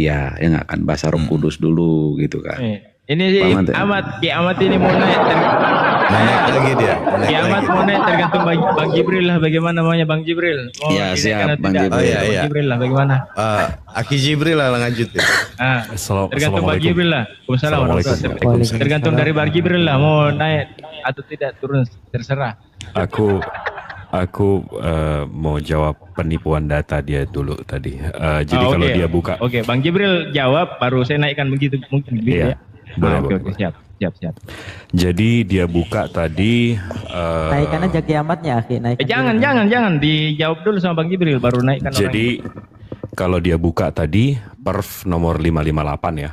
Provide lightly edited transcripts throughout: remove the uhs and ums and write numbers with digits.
Maria, ya nggak kan, bahasa Roh Kudus dulu gitu kan. Ini si Ki Amat ini mau naik. Naik lagi dia. Ki Amat mau naik tergantung Bang Jibril lah, bagaimana maunya Bang Jibril. Ya siap Bang Jibril. Bang Jibril lah bagaimana? Aki Jibril lah lanjutin. Tergantung Bang Jibril lah. Waalaikumsalam. Tergantung dari Bang Jibril lah mau naik atau tidak, turun terserah. Aku mau jawab penipuan data dia dulu tadi. Jadi kalau dia buka. Oke, Bang Jibril jawab, baru saya naikkan begitu mungkin. Iya. Ya. Oke, siap. Jadi dia buka tadi. Naikkan aja kiamatnya, akhi. Jangan dijawab dulu sama Bang Jibril, baru naikkan. Jadi kalau dia buka tadi perf nomor 558 ya.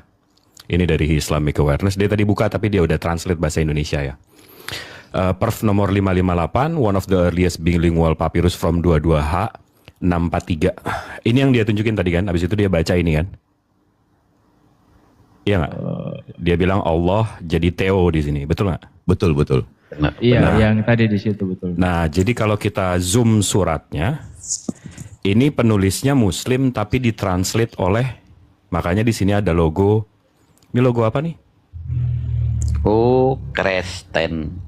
Ini dari Islamic Awareness. Dia tadi buka tapi dia udah translate bahasa Indonesia ya. Perf nomor 558, one of the earliest bilingual papyrus from 22H 643. Ini yang dia tunjukin tadi kan, habis itu dia baca ini kan. Iya nggak? Dia bilang Allah jadi Theo di sini, betul nggak? Betul. Iya, yang tadi di situ betul. Nah, jadi kalau kita zoom suratnya, ini penulisnya Muslim tapi ditranslate oleh, makanya di sini ada logo. Ini logo apa nih? Oh, Kristen.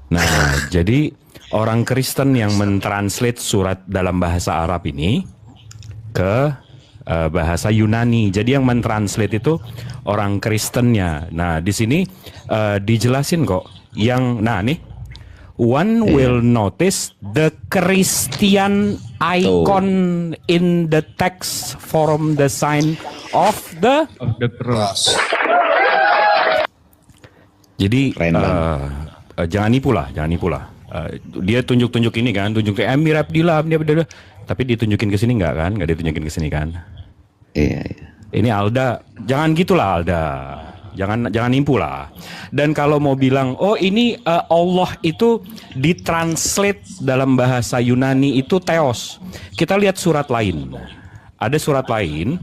Nah, jadi orang Kristen yang mentranslate surat dalam bahasa Arab ini ke bahasa Yunani. Jadi yang mentranslate itu orang Kristennya. Nah, di sini dijelasin kok. Nah nih, one will notice the Christian icon in the text form the sign of the cross. Jadi jangan nipu lah. Dia tunjuk ini kan, tunjuk ke Amir Abdillah, tapi ditunjukin ke sini nggak ditunjukin ke sini kan? Iya. Ini Alda, jangan gitulah Alda, jangan nipu lah. Dan kalau mau bilang, oh ini Allah itu ditranslate dalam bahasa Yunani itu Theos. Kita lihat surat lain. Ada surat lain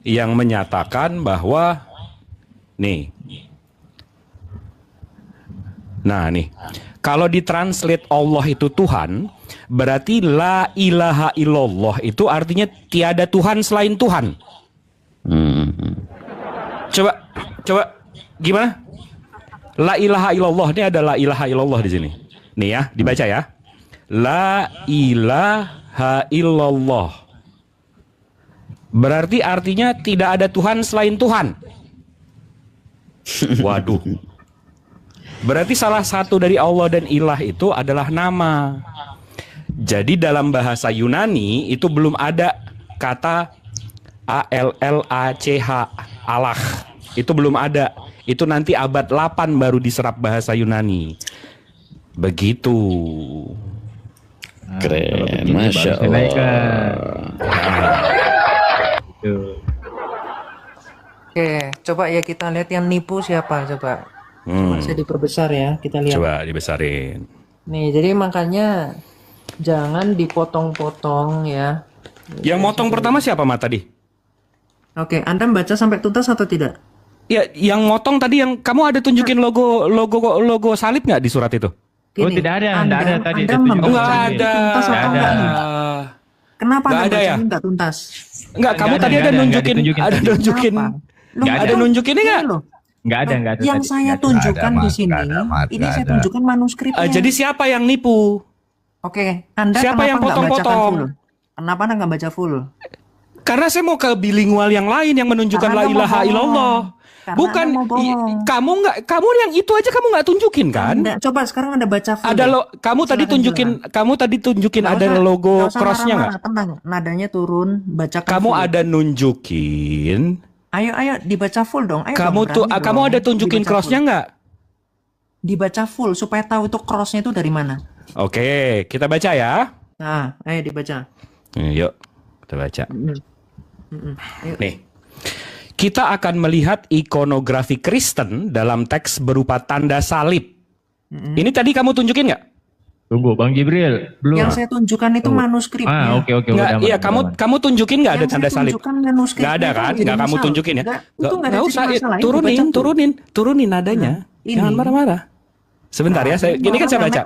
yang menyatakan bahwa nih. Nah nih, kalau ditranslate Allah itu Tuhan, berarti la ilaha illallah itu artinya tiada Tuhan selain Tuhan. Coba gimana? La ilaha illallah, ini ada la ilaha illallah di sini. Nih ya, dibaca ya. La ilaha illallah. Berarti artinya tidak ada Tuhan selain Tuhan. Waduh. Berarti salah satu dari Allah dan ilah itu adalah nama. Jadi dalam bahasa Yunani itu belum ada kata ALLACH, Allah. Itu belum ada. Itu nanti abad 8 baru diserap bahasa Yunani. Begitu. Keren, Masya Allah. Oke, coba ya kita lihat yang nipu siapa, coba. Saya diperbesar ya, kita lihat. Coba dibesarin. Nih, jadi makanya jangan dipotong-potong ya. Yang motong pertama siapa Mat tadi? Oke, Anda baca sampai tuntas atau tidak? Ya, yang motong tadi yang kamu ada tunjukin logo salib nggak di surat itu? Oh, tidak ada tadi. Nggak ada. Kenapa nggak Anda ada ya? Nggak tuntas? Nggak, kamu tadi ada nunjukin, ada nunjukin ini nggak? Nggak ada. Yang saya tunjukkan di sini, ini saya tunjukkan manuskripnya. Jadi siapa yang nipu? Oke, Anda siapa yang potong-potong? Kenapa Anda nggak baca full? Karena saya mau ke bilingual yang lain yang menunjukkan la ilaha illallah. Bukan kamu yang itu aja kamu nggak tunjukin kan? Coba sekarang Anda baca full. Kamu tadi tunjukin ada logo crossnya nggak? Tenang, nadanya turun, bacakan. Kamu full. ada nunjukin. Ayo dibaca full dong. Ayo kamu ada tunjukin crossnya nggak? Dibaca full supaya tahu itu crossnya itu dari mana. Oke, kita baca ya. Nah, ayo dibaca. Yuk, kita baca. Nih, kita akan melihat ikonografi Kristen dalam teks berupa tanda salib. Ini tadi kamu tunjukin nggak? Tunggu, Bang Jibril. Belum. Yang saya tunjukkan itu manuskripnya. Oke. Iya, kamu tunjukin nggak ada tanda salib? Nggak ada kan? Nggak kamu tunjukin ya? Nggak usah. Turunin nadanya. Jangan marah-marah. Sebentar ya, ini kan saya baca.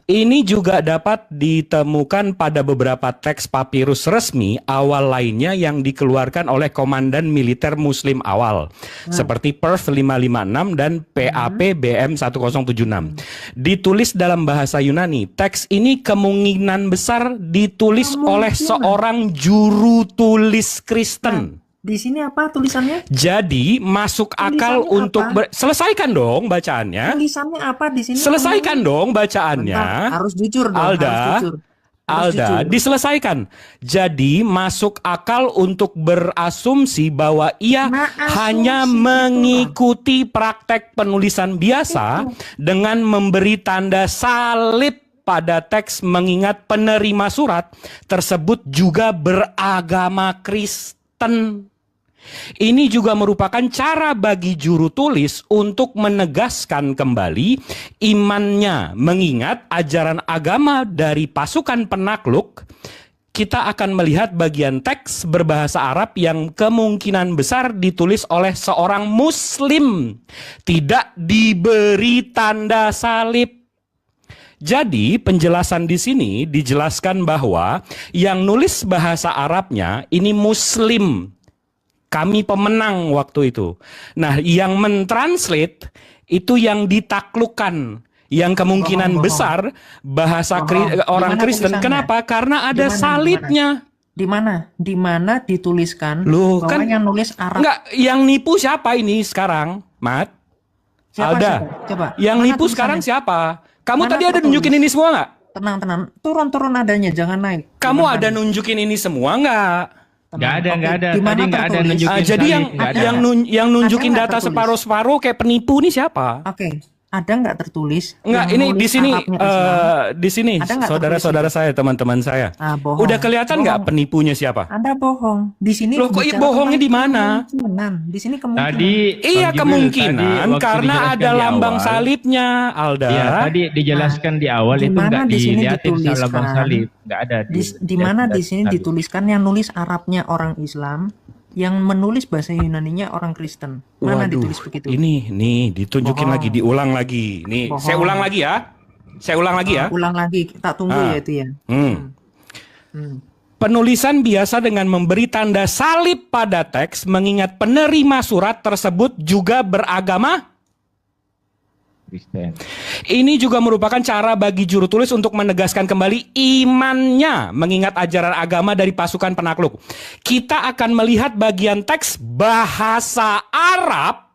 Ini juga dapat ditemukan pada beberapa teks papirus resmi awal lainnya yang dikeluarkan oleh komandan militer Muslim awal, seperti Perf 556 dan PAP BM 1076. Ditulis dalam bahasa Yunani. Teks ini kemungkinan besar ditulis oleh seorang juru tulis Kristen. Di sini apa tulisannya? Jadi masuk akal Tulisannya untuk selesaikan dong bacaannya. Tulisannya apa di sini? Selesaikan dong bacaannya. Bentar, harus jujur dong. Alda, harus jujur. Harus Alda, jujur. diselesaikan. Jadi masuk akal untuk berasumsi bahwa ia hanya mengikuti praktek penulisan biasa dengan memberi tanda salib pada teks, mengingat penerima surat tersebut juga beragama Kristen. Ini juga merupakan cara bagi juru tulis untuk menegaskan kembali imannya, mengingat ajaran agama dari pasukan penakluk. Kita akan melihat bagian teks berbahasa Arab yang kemungkinan besar ditulis oleh seorang Muslim, tidak diberi tanda salib. Jadi penjelasan di sini dijelaskan bahwa yang nulis bahasa Arabnya ini Muslim. Kami pemenang waktu itu. Nah, yang mentranslate itu yang ditaklukkan, yang kemungkinan besar bahasa orang Kristen. Kenapa? Karena ada salibnya. Di mana? Di mana dituliskan Loh, bahwa kan yang nulis Arab? Enggak, yang nipu siapa ini sekarang, Mat? Siapa, Alda. Coba. Yang Mana nipu tulisannya? sekarang siapa? Kamu Mana tadi ada tertulis? nunjukin ini semua nggak? Tenang. Turun adanya, jangan naik. Kamu Turun ada adanya. nunjukin ini semua nggak? Nggak ada, Oke, nggak ada. di mana Tadi nggak ada tertulis? nunjukin Jadi salib, yang nggak ada. yang nunjukin Ada nggak data tertulis? separuh-separuh kayak penipu nih siapa? Oke, ada nggak tertulis? Enggak, yang ini nulis di sini Arabnya Islam? di sini Ada nggak saudara-saudara saya, teman-teman saya. Bohong. Udah kelihatan nggak Bohong. penipunya siapa? Anda bohong. Di sini Loh, kok bicara bohongnya tentang di mana? kemungkinan. Di sini kemungkinan. Tadi Iya, Bang Jibril, kemungkinan tadi waktu karena dijelaskan ada di lambang awal, salibnya, Alda. Iya, tadi dijelaskan di awal di itu mana nggak di sini dilihatin dituliskan? lambang salib, nggak ada. Di mana di sini dituliskan yang nulis Arabnya orang Islam, yang menulis bahasa Yunaninya orang Kristen. Mana Waduh, ditulis begitu? Ini nih ditunjukin Bohong. lagi, diulang lagi. Nih, Bohong. saya ulang lagi ya. Saya ulang lagi ya. Ulang lagi, tak tunggu Ah. ya itu ya. Penulisan biasa dengan memberi tanda salib pada teks, mengingat penerima surat tersebut juga beragama Kristen. Ini juga merupakan cara bagi juru tulis untuk menegaskan kembali imannya, mengingat ajaran agama dari pasukan penakluk. Kita akan melihat bagian teks bahasa Arab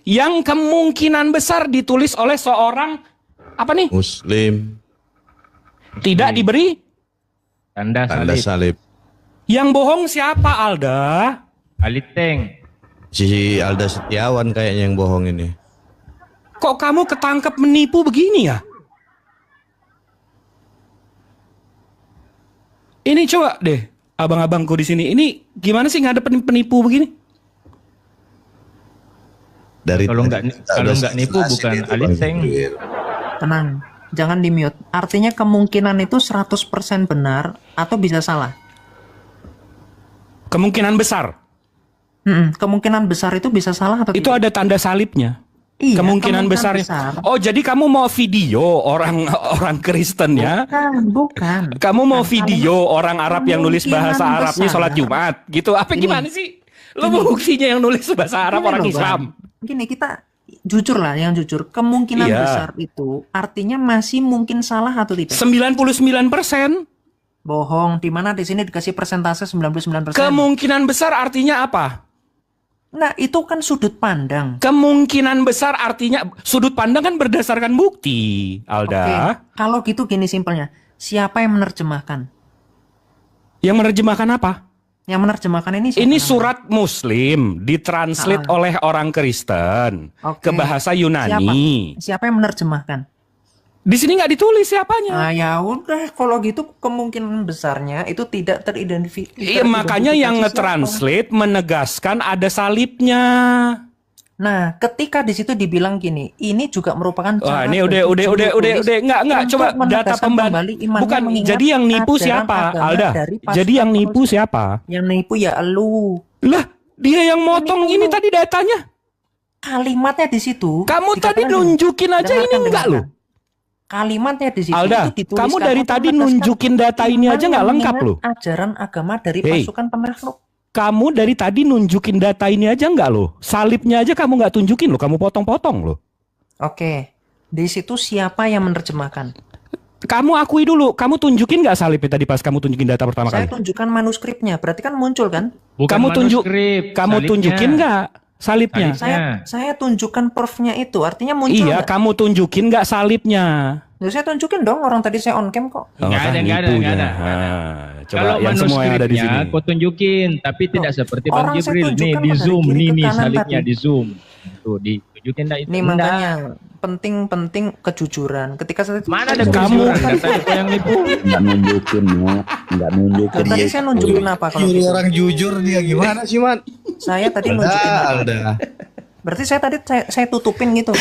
yang kemungkinan besar ditulis oleh seorang apa nih? Muslim. Tidak diberi. Tanda Tanda salib. salib. Yang bohong siapa, Alda? Aliteng. Si Alda Setiawan kayaknya yang bohong ini. Kok kamu ketangkep menipu begini ya? Ini coba deh, abang-abangku di sini. Ini gimana sih ngadepin penipu begini? Kalau nggak nipu bukan Aliteng. Tenang, jangan di mute. Artinya kemungkinan itu 100% benar atau bisa salah. Kemungkinan besar. Kemungkinan besar itu bisa salah atau Itu ada tanda salibnya. Iya, kemungkinan besarnya. besar. Oh, jadi kamu mau video orang Kristen ya? Bukan. Kamu mau Bukan. video orang Arab yang nulis bahasa Kemungkinan Arabnya besar. sholat Jumat gitu? Apa Ini. gimana sih? Lo mau buktinya yang nulis bahasa Arab Gini orang loh, Islam? Bang. Gini, kita jujur lah, yang jujur. Kemungkinan Iya. besar itu artinya masih mungkin salah atau tidak? 99%. Bohong. Di mana di sini dikasih persentase 99%? Kemungkinan besar artinya apa? Nah, itu kan sudut pandang. Kemungkinan besar artinya sudut pandang kan berdasarkan bukti, Alda. Oke, kalau gitu gini simpelnya. Siapa yang menerjemahkan? Yang menerjemahkan apa? Yang menerjemahkan ini siapa Ini namanya? surat Muslim ditranslate oleh orang Kristen Oke. ke bahasa Yunani. Siapa yang menerjemahkan? Di sini nggak ditulis siapanya. Nah, ya udah, kalau gitu kemungkinan besarnya itu tidak teridentifikasi. Iya, makanya yang nge-translate menegaskan ada salibnya. Nah, ketika di situ dibilang gini, ini juga merupakan Wah, cara ini bagi udah juru tulis enggak untuk coba data menegaskan pembantu. kembali imannya Bukan, mengingat jadi yang nipu ajaran siapa, agama Alda? dari pasukan Jadi yang nipu penulis. siapa? Yang nipu ya elu. Lah, dia yang motong Nipu ini lu. tadi datanya. kalimatnya di situ. Kamu tadi dikatakan nunjukin aja dengarkan, ini enggak dengarkan. loh. Kalimatnya di situ Alda, itu dituliskan kamu dari untuk tadi menegaskan nunjukin data ini iman aja nggak lengkap dengan loh. ajaran agama dari Hey. pasukan penakluk. Kamu dari tadi nunjukin data ini aja nggak loh. Salibnya aja kamu nggak tunjukin loh. Kamu potong-potong loh. Oke, di situ siapa yang menerjemahkan? Kamu akui dulu. Kamu tunjukin nggak salibnya tadi pas kamu tunjukin data pertama Saya kali? tunjukkan manuskripnya, berarti kan muncul kan? Bukan Kamu manuskrip, kamu salibnya. tunjukin nggak salibnya? Saya tunjukkan perfnya itu, artinya muncul Iya, nggak? kamu tunjukin nggak salibnya? Loh, saya tunjukin dong, orang tadi saya on cam kok. Nggak ada, kan nggak ada, nipunya. nggak ada. Coba Kalau yang semua yang ada di sini. manuskripnya kau tunjukin, tapi tidak seperti Bang orang saya Jibril. Nih tunjukkan di kok dari zoom, kiri ke nih kanan salibnya tadi. di zoom. Tuh ditunjukin dah itu. Nih Nggak. makanya penting kejujuran. Ketika saya Mana ada Kamu kejujuran? kan- Kata kau yang nipu. Nggak nunjukin, Mat. Nggak nunjukin. tadi saya nunjukin apa kalau Nyuruh gitu? orang jujur dia gimana sih, Man? Saya tadi nunjukin apa? Alda. Berarti saya tadi saya tutupin gitu.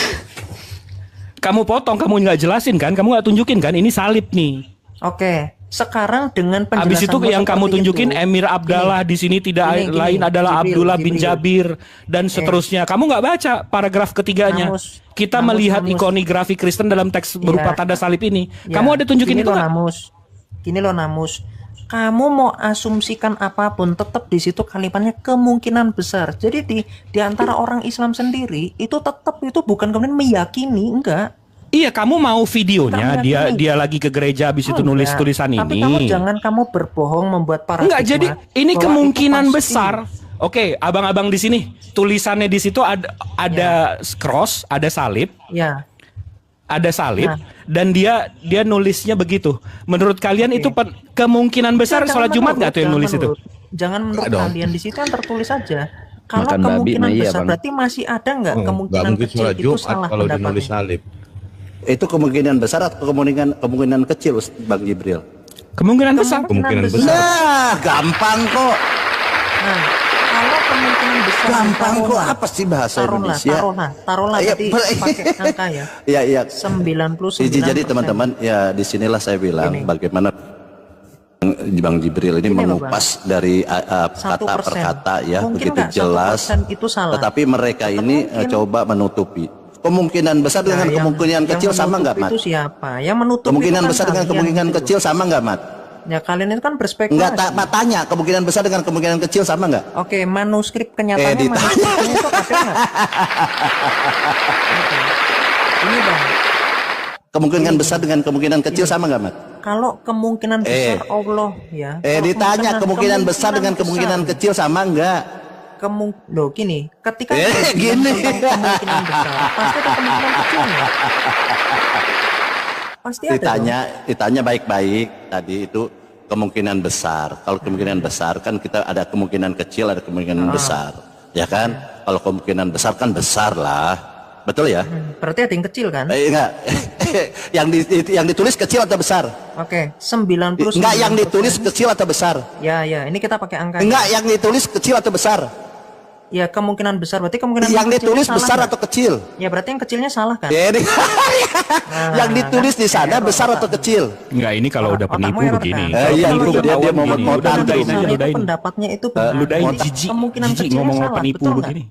Kamu potong, kamu nggak jelasin kan? Kamu nggak tunjukin kan? Ini salib nih. Oke, sekarang dengan penjelasan Habis itu yang kamu tunjukin Emir Abdallah di sini tidak Gini, lain adalah Jibril, Abdullah bin Jibril. Jabir dan seterusnya. Kamu nggak baca paragraf ketiganya. Kita melihat ikonigrafi Kristen dalam teks berupa Iya. tanda salib ini. Ya, Kamu ada tunjukin gini itu loh, nggak? Gini loh Namus. Kamu mau asumsikan apapun, tetap di situ kalimatnya kemungkinan besar. Jadi di antara orang Islam sendiri itu tetap itu bukan kemudian meyakini, enggak. Iya, kamu mau videonya Kita meyakini. dia lagi ke gereja habis itu nulis Enggak. tulisan Tapi ini. kamu jangan kamu berbohong membuat paradigma. Enggak, jadi ini bahwa kemungkinan itu pasti. besar. Oke, abang-abang di sini tulisannya di situ ada cross, ada salib, Ya, ada salib, Nah. dan dia nulisnya begitu. Menurut kalian itu kemungkinan besar Jangan sholat Jumat menurut, nggak tuh yang jangan nulis itu? menurut. Jangan menurut dong. kalian di situ yang tertulis saja. Kalau Makan babi kemungkinan mah iya, besar Bang. berarti masih ada nggak Nggak kemungkinan mungkin kecil sholat itu Jumat salah kalau dia nulis pendapatnya. salib. Itu kemungkinan besar atau kemungkinan kecil, Bang Jibril? Kemungkinan besar. Kemungkinan besar. Nah, gampang kok. Nah, kalau kemungkinan besar Gampang kok. taruhlah, Apa sih bahasa Indonesia? taruhlah Iya, tadi boleh. pakai angka ya. Iya, iya. 99%. Jadi teman-teman, ya disinilah saya bilang Gini. bagaimana Bang Jibril ini Gini loh, mengupas dari kata 1%. per kata ya, Mungkin begitu nggak jelas. 1% itu salah. Tetapi mereka ini mungkin. coba menutupi. Kemungkinan besar dengan Nah, kemungkinan kecil sama nggak, Mat? Itu siapa? Yang menutup Kemungkinan itu kan besar dengan kalian kemungkinan gitu. kecil sama nggak, Mat? Ya kalian itu kan berspekulasi. Enggak, Mat tanya kemungkinan besar dengan kemungkinan kecil sama nggak? Oke, manuskrip kenyataannya ditanya. manuskripnya itu ada nggak? Oke. Ini Bang, Kemungkinan besar dengan kemungkinan kecil sama nggak, Mat? kalau kemungkinan besar Allah ya. kalau Ditanya kemungkinan besar dengan kemungkinan besar, kecil sama nggak? Loh gini, ketika Gini. tentang kemungkinan besar, pasti ada kemungkinan kecilnya. Pasti ada. Ditanya baik-baik tadi itu kemungkinan besar. Kalau kemungkinan besar kan kita ada kemungkinan kecil, ada kemungkinan besar, ya kan? Kalau kemungkinan besar kan besar lah, betul ya? Berarti ada yang kecil kan? Enggak, yang ditulis kecil atau besar? Oke, 99%. Enggak, yang ditulis kecil atau besar? Ya, ini kita pakai angka. Enggak, yang ditulis kecil atau besar? Ya, kemungkinan besar. Berarti kemungkinan Yang kecilnya ditulis salah besar nggak? atau kecil? Ya, berarti yang kecilnya salah kan? Jadi, yang ditulis di sana besar atau kecil? Enggak, ini kalau udah Otakmu penipu error begini. kan? Iya, Kalau itu penipu dia ketahuan mau begini. mau Udah, tantrum. ludahin aja, Besar itu ludahin. pendapatnya itu benar. Ludahin Otak. jijik. Kemungkinan Jijik kecilnya ngomong sama salah, penipu betul nggak? begini.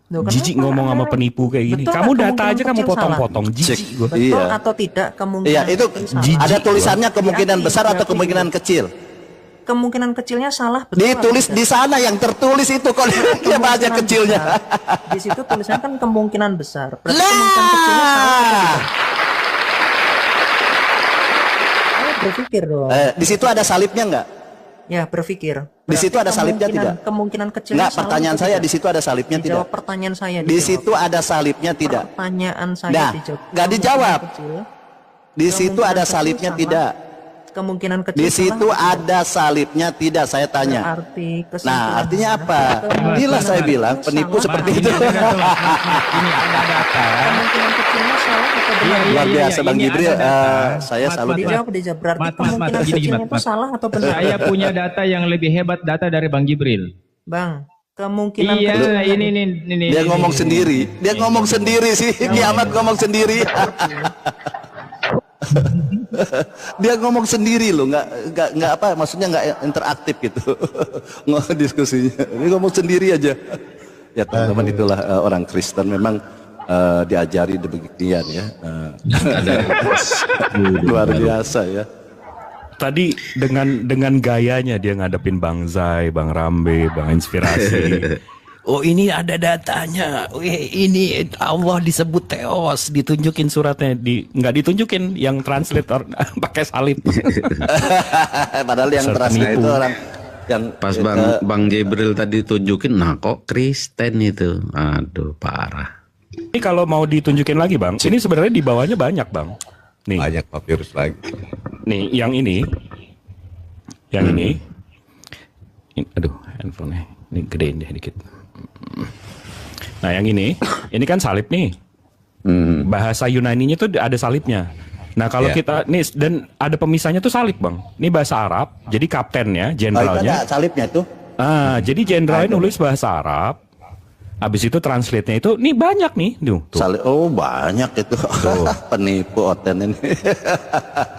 Loh, Jijik kenapa? ngomong sama penipu kayak gini. Betul Kamu nggak data kemungkinan aja kamu kecil potong-potong. Cek. Jijik gua. Betul Iya. atau tidak kemungkinan Iya, itu kecil salah? ada tulisannya kemungkinan Berarti- besar atau berarti kemungkinan kecil. kemungkinan kecilnya salah betul Ditulis atau di tidak? sana yang tertulis itu kalau dia baca Kemungkinan kecilnya. besar. Di situ tulisannya kan kemungkinan besar. Berarti kemungkinan kecilnya salah atau tidak? Ayo berpikir dong. Di situ ada salibnya enggak? Ya, berpikir. Di situ ada salibnya Kemungkinan- tidak? Kemungkinan kecilnya Enggak, salah pertanyaan atau saya tidak? di situ ada salibnya tidak? Dijawab pertanyaan saya. Di dijawab. situ ada salibnya tidak? Pertanyaan saya Nah, dijawab. nggak dijawab. Kemungkinan kecil- Di situ kemungkinan ada kecil salibnya salah. tidak? Kemungkinan kecil. Di salah situ atau tidak? ada salibnya tidak? Saya tanya. Berarti kesimpulan Nah, artinya apa? kemungkinan Inilah saya kecil bilang salah. penipu Mas, seperti Ini itu. ada data, ini ada data. Kemungkinan kecilnya salah atau benar? Iya, Luar iya, biasa iya, Bang ini Jibril. ada data. Saya Mat, salut. Mat, Dijawab, berarti Mat, kemungkinan gini, kecilnya Mat, itu Mat. salah atau benar? Saya punya data yang lebih hebat data dari Bang Jibril. Bang, kemungkinan Iya, kecilnya ini. Dia ngomong sendiri. Dia ngomong sendiri sih. Kiamat ngomong sendiri. Dia ngomong sendiri loh, nggak apa, maksudnya nggak interaktif gitu, diskusinya. Dia ngomong sendiri aja. Ya teman-teman, itulah orang Kristen memang diajari demikian ya. Luar biasa ya. Tadi dengan gayanya dia ngadepin Bang Zai, Bang Rambe, Bang Inspirasi. Oh ini ada datanya. Wih, ini Allah disebut teos, ditunjukin suratnya, nggak ditunjukin yang translator pakai salib. Padahal yang translate itu orang yang Pas Bang Jibril tadi tunjukin, nah kok Kristen itu, aduh parah. Ini kalau mau ditunjukin lagi Bang, ini sebenarnya di bawahnya banyak Bang. Nih, Banyak papirus lagi. nih yang ini, ini, aduh handphonenya, ini gedein deh dikit. Nah yang ini kan salib nih. Bahasa Yunaninya tuh ada salibnya. Nah kalau kita nih, dan ada pemisahnya tuh salib Bang. Ini bahasa Arab, jadi kaptennya, jenderalnya. ada salibnya tuh. Jadi jenderalnya nulis bahasa Arab. Habis itu translate-nya itu, nih banyak nih. Tuh. Salib, oh banyak itu. Penipu Oten ini.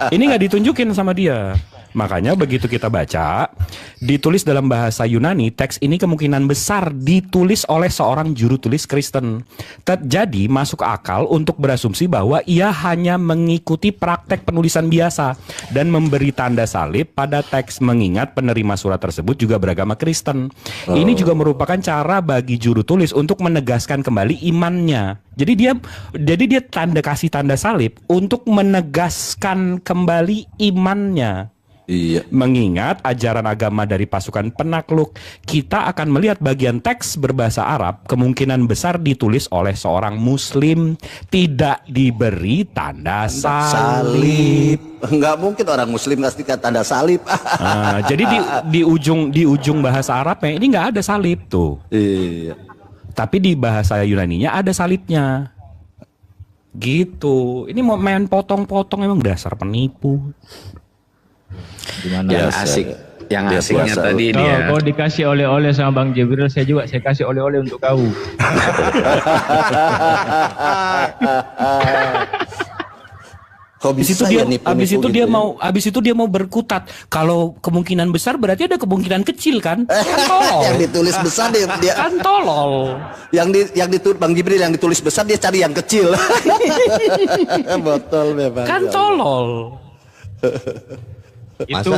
Ini nggak ditunjukin sama dia. Makanya begitu kita baca, ditulis dalam bahasa Yunani, teks ini kemungkinan besar ditulis oleh seorang juru tulis Kristen. Jadi masuk akal untuk berasumsi bahwa ia hanya mengikuti praktek penulisan biasa dan memberi tanda salib pada teks, mengingat penerima surat tersebut juga beragama Kristen. Ini juga merupakan cara bagi juru tulis untuk menegaskan kembali imannya. Jadi dia kasih tanda salib untuk menegaskan kembali imannya. Iya. Mengingat ajaran agama dari pasukan penakluk, kita akan melihat bagian teks berbahasa Arab kemungkinan besar ditulis oleh seorang Muslim, tidak diberi tanda salib. Enggak mungkin orang Muslim kasih tanda salib. Jadi di ujung bahasa Arabnya ini nggak ada salib tuh. Iya. Tapi di bahasa Yunaninya ada salibnya. Gitu. Ini mau main potong-potong, emang dasar penipu. Gimana? Yang asiknya puasa. tadi ini ya. Kau dikasih oleh-oleh sama Bang Jibril, saya kasih oleh-oleh untuk kau. Kok Habis itu bisa dia, ya nipu-nipu habis itu dia mau berkutat. Kalau kemungkinan besar berarti ada kemungkinan kecil kan? Kan tolol. Yang ditulis besar dia Kan tolol. yang ditulis Bang Jibril yang ditulis besar dia cari yang kecil. Botol memang. Kan tolol. Itu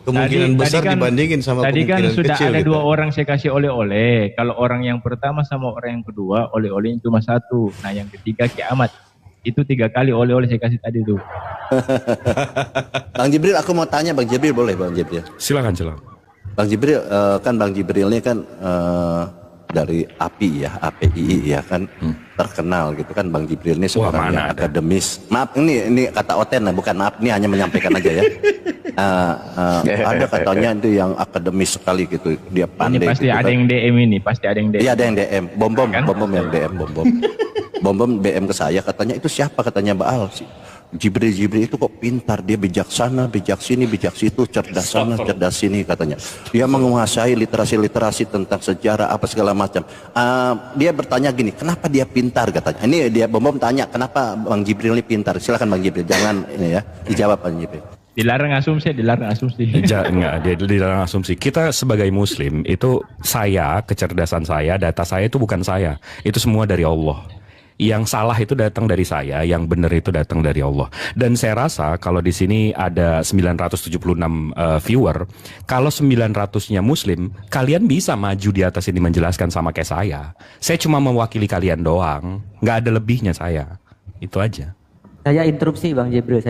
kemungkinan besar dibandingin sama tadi kan kemungkinan sudah kecil ada gitu. 2 orang saya kasih oleh-oleh. Kalau orang yang pertama sama orang yang kedua, oleh-olehnya cuma 1. Nah yang ketiga kiamat. Itu 3 kali oleh-oleh saya kasih tadi tuh. Bang Jibril, aku mau tanya Bang Jibril, boleh Bang Jibril? Silakan. Bang Jibril, kan Bang Jibril ini kan dari API ya, API ya kan, terkenal gitu kan. Bang Jibril ini seorang yang akademis. Maaf, ini kata Oten lah, bukan maaf, ini hanya menyampaikan aja ya. Ada katanya itu yang akademis sekali gitu, dia pandai. Ini pasti gitu, ada kan. yang DM ini, pasti ada yang DM. Iya ada yang DM, bom Kan? yang DM, bom BM ke saya, katanya itu siapa, katanya Baal sih. Jibril itu kok pintar, dia bijaksana, bijak sini, bijak situ, cerdas sana, cerdas sini katanya. Dia menguasai literasi tentang sejarah apa segala macam. Dia bertanya gini, kenapa dia pintar katanya. Ini dia bom tanya, kenapa Bang Jibril ini pintar? Silakan Bang Jibril, jangan ini ya, dijawab Bang Jibril. Dilarang asumsi. Enggak, dia dilarang asumsi. Kita sebagai Muslim itu, kecerdasan saya, data saya itu bukan saya. Itu semua dari Allah. Yang salah itu datang dari saya, yang benar itu datang dari Allah. Dan saya rasa kalau di sini ada 976 viewer, kalau 900-nya Muslim, kalian bisa maju di atas ini menjelaskan sama kayak saya. Saya cuma mewakili kalian doang, nggak ada lebihnya saya. Itu aja. Saya interupsi Bang Jibril,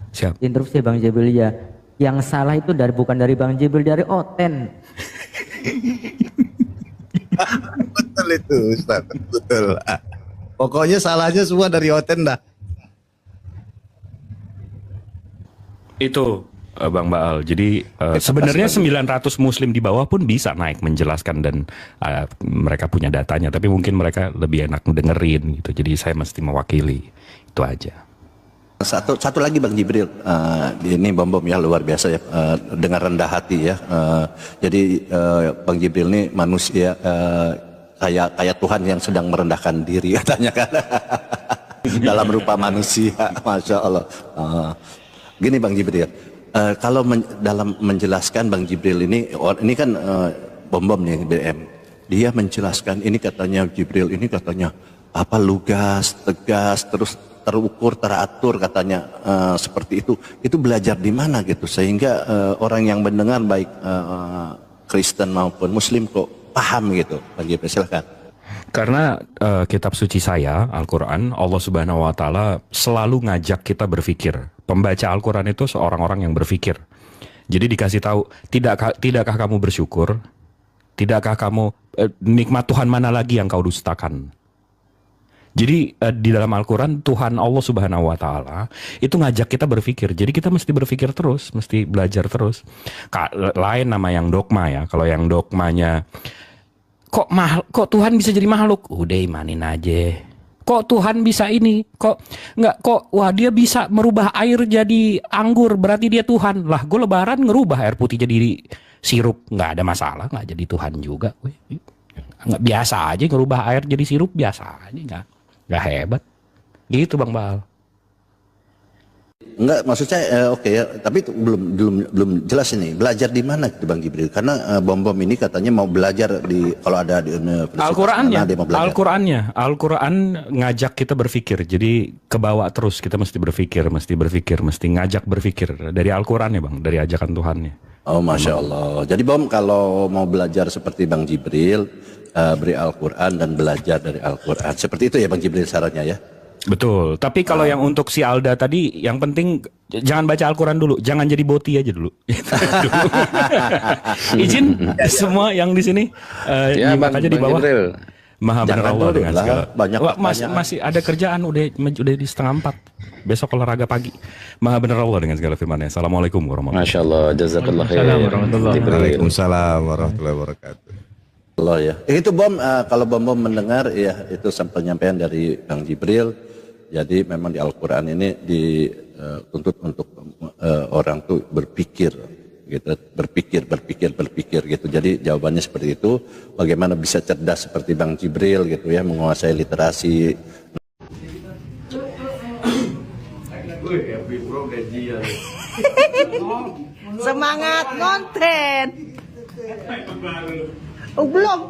Siap. Interupsi Bang Jibril ya. Yang salah itu bukan dari Bang Jibril, dari Oten. Betul itu Ustaz, betul. Pokoknya salahnya semua dari Oten dah. Itu Bang Baal. Jadi sebenarnya 900 Muslim di bawah pun bisa naik menjelaskan dan mereka punya datanya. Tapi mungkin mereka lebih enak dengerin gitu. Jadi saya mesti mewakili. Itu aja. Satu lagi Bang Jibril, ini bom ya, luar biasa ya, dengan rendah hati ya. Jadi Bang Jibril ini manusia kayak Tuhan yang sedang merendahkan diri katanya kan. Dalam rupa manusia, Masya Allah. Gini Bang Jibril, kalau dalam menjelaskan Bang Jibril ini kan bom nih BM. dia menjelaskan ini katanya Jibril, ini katanya apa lugas, tegas, terus terukur, teratur katanya seperti itu. Itu belajar di mana gitu sehingga orang yang mendengar baik Kristen maupun Muslim kok paham gitu. Bang Jibril silahkan. Karena kitab suci saya, Al-Quran, Allah Subhanahu Wa Taala selalu ngajak kita berpikir. Pembaca Al-Quran itu seorang orang yang berpikir. Jadi dikasih tahu, tidakkah kamu bersyukur? Tidakkah kamu nikmat Tuhan mana lagi yang kau dustakan? Jadi di dalam Al-Quran Tuhan Allah Subhanahu Wa Taala itu ngajak kita berpikir. Jadi kita mesti berpikir terus, mesti belajar terus. Lain nama yang dogma ya. Kalau yang dogmanya kok Tuhan bisa jadi makhluk? Udah imanin aja. Kok Tuhan bisa ini? Wah dia bisa merubah air jadi anggur, berarti dia Tuhan. Lah gue lebaran ngerubah air putih jadi sirup, nggak ada masalah, nggak jadi Tuhan juga. Nggak biasa aja ngerubah air jadi sirup, biasa aja, nggak hebat. Gitu Bang Baal. Enggak, maksud saya oke ya, tapi itu belum jelas ini. Belajar di mana gitu Bang Jibril? Karena bom ini katanya mau belajar kalau ada di universitas. Al-Quran ngajak kita berpikir. Jadi kebawa terus, kita mesti berpikir, mesti ngajak berpikir dari Al-Quran ya Bang, dari ajakan Tuhannya. Oh Masya Allah. Jadi Bom kalau mau belajar seperti Bang Jibril, beri Al-Quran dan belajar dari Al-Quran. Seperti itu ya Bang Jibril sarannya ya? Betul, tapi kalau yang untuk si Alda tadi, yang penting jangan baca Al-Quran dulu, jangan jadi boti aja dulu. Izin semua yang di sini nyimak aja di bawah. Maha benar Allah dengan segala. Masih ada kerjaan, udah di 3:30. Besok olahraga pagi. Maha benar Allah dengan segala firman-Nya. Assalamualaikum warahmatullahi wabarakatuh. Masya Allah, jazakallah khair. Waalaikumsalam warahmatullahi wabarakatuh. Allah ya. Itu Bom, kalau Bom mendengar ya itu penyampaian dari Bang Jibril. Jadi memang di Al-Quran ini dituntut untuk orang tuh berpikir gitu, berpikir gitu. Jadi jawabannya seperti itu. Bagaimana bisa cerdas seperti Bang Jibril gitu ya, menguasai literasi. Semangat konten. Oh, belum.